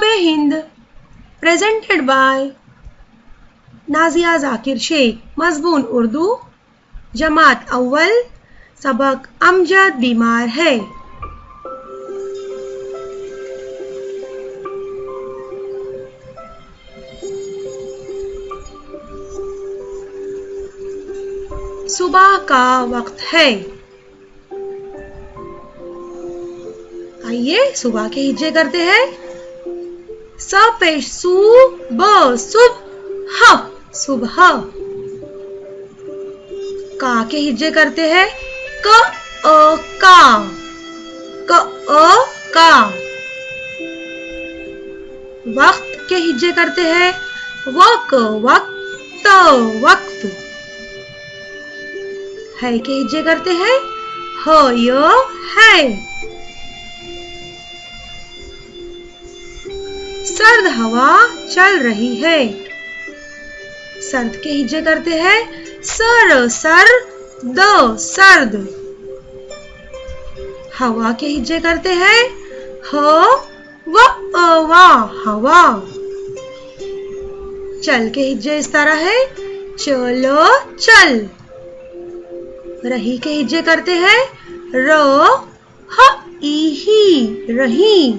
Hind presented by Nazia Zakir Shaikh. मजमून उर्दू, जमात अव्वल, सबक अमजद बीमार है। सुबह का वक्त है। आइए सुबह के हिज्जे करते हैं। स पेश सु, ब सुबह, सुबह। का के हिज्जे करते हैं। क अ का, क अ का। वक्त के हिज्जे करते हैं। वक वक्त, वक्त। है के हिज्जे करते हैं। ह य है। सर्द हवा चल रही है। सर्द के हिज्जे करते हैं। सर सर, द सर्द। हवा के हिज्जे करते हैं। ह व अ वा, हवा। चल के हिज्जे इस तरह है। चलो चल। रही के हिज्जे करते हैं। र ह ई ही, रही।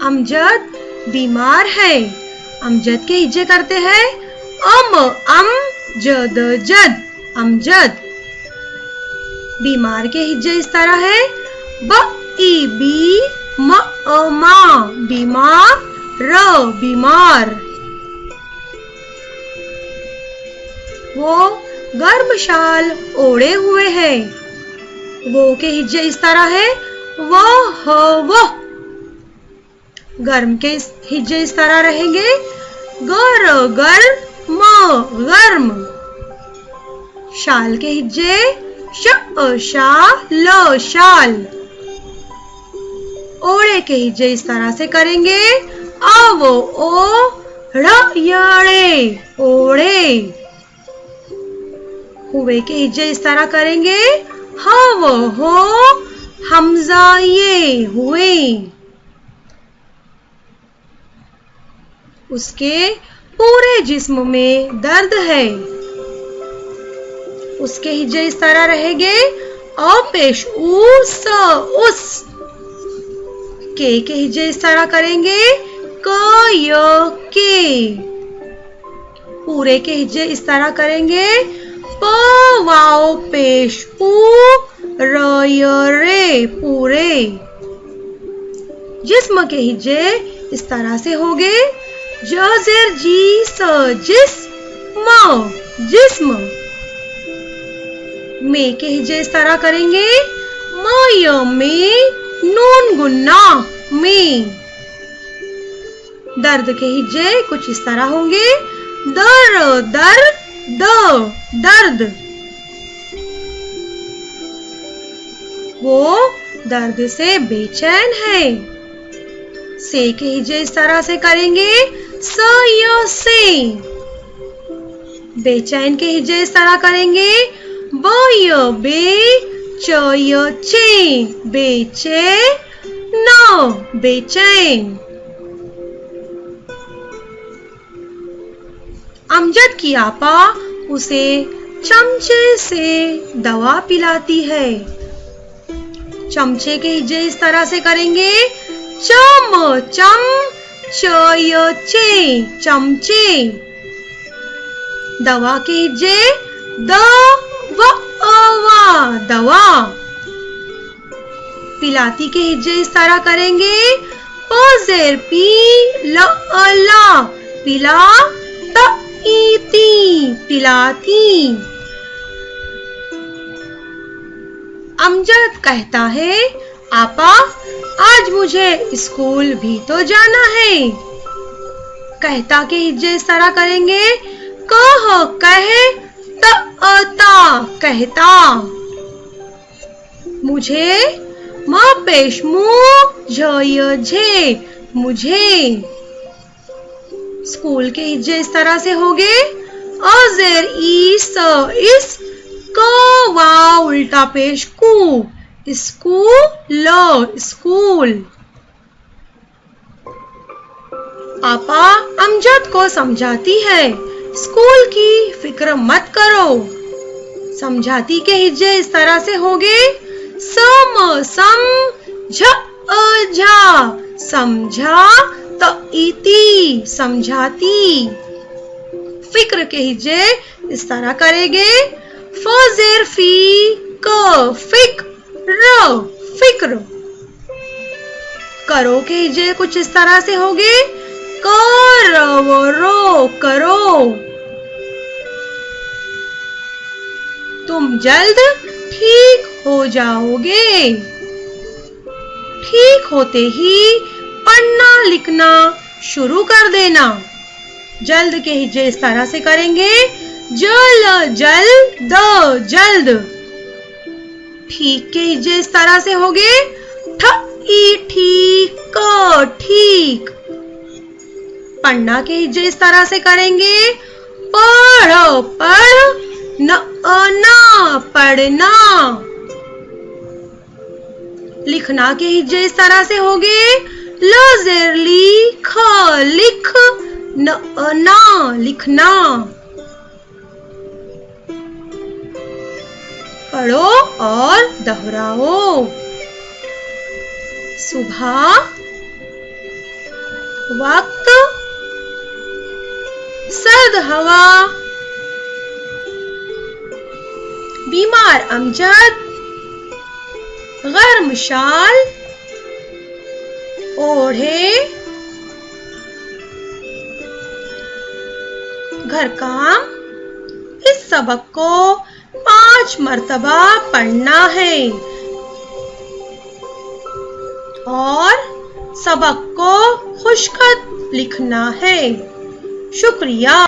अमजद बीमार है। अमजद के हिज्जे करते हैं। अम जद, जद, अमजद। बीमार के हिज्जे इस तरह है। ब ई बी, म अ मा, बीमार, र बीमार। वो गर्म शाल ओढ़े हुए है। वो के हिज्जे इस तरह है। वो गर्म के हिज्जे इस तरह रहेंगे। गर गर, म गर्म। शाल के हिज्जे श शा, ल शाल। ओढ़े के हिज्जे इस तरह से करेंगे। आवो ओ ढ़ यड़े, ओढ़े। हुए के हिज्जे इस तरह करेंगे। हव हो, हमजा ये, हुए। उसके पूरे जिस्म में दर्द है। उसके हिज्जे इस तरह रहेंगे। अ पेश उ, स उस। के हिज्जे इस तरह करेंगे। क य के। पूरे के हिज्जे इस तरह करेंगे। प वाओ पेश पू, र य रे, पूरे। जिस्म के हिज्जे इस तरह से होंगे। ज जेर जी स, जिस्म, जिस्म। में के हिज्जे इस तरह करेंगे। म य में, नून गुन्ना, में। दर्द के हिज्जे कुछ इस तरह होंगे। दर दर, द दर्द। वो दर्द से बेचैन है। से के हिज्जे इस तरह से करेंगे। स य से। बेचैन के हिज्जे इस तरह करेंगे। ब य बे, च य चे, बेचे न, बेचैन। अमजद की आपा उसे चमचे से दवा पिलाती है। चमचे के हिज्जे इस तरह से करेंगे। चम चम, च य चे, चमचे। दवा के हिज्जे द व अ वा, दवा। पिलाती के हिज्जे इस तरह करेंगे। प जेर पी, ल अ ला, पिला, त ई ती, पिलाती। अमजद कहता है। आपा आज मुझे स्कूल भी तो जाना है। कहता के हिज्जे इस तरह करेंगे। कह कहे, त अ ता, कहता। मुझे म पेश मु, झ य झे, मुझे। स्कूल के हिज्जे इस तरह से होंगे। अ जेर ई स, इस। क वाव उल्टा पेश कु, स्कूल स्कूल। आपा अमजद को समझाती है, स्कूल की फिक्र मत करो। समझाती के हिज्जे इस तरह से होंगे, सम सम झ झा, समझा तो इति समझाती। फिक्र के हिज्जे इस तरह करेंगे, फजेर फी क फिक्र फिक्र। करो के हिज्जे कुछ इस तरह से होंगे, करो करो। तुम जल्द ठीक हो जाओगे। ठीक होते ही पढ़ना लिखना शुरू कर देना। जल्द के हिज्जे इस तरह से करेंगे, जल जल्द जल्द। ठीक के हिज्जे इस तरह से होंगे, ठीक ठीक। पढ़ना के हिज्जे इस तरह से करेंगे, पढ़ पढ़ न पढ़ना। लिखना के हिज्जे इस तरह से होंगे, लजेर लिख लिख न लिखना। पढ़ो और दोहराओ। सुबह वक्त, सर्द हवा, बीमार अमजद, गर्म शाल ओढ़े, घर काम। इस सबक को 5 मर्तबा पढ़ना है और सबक को खुशखत लिखना है। शुक्रिया।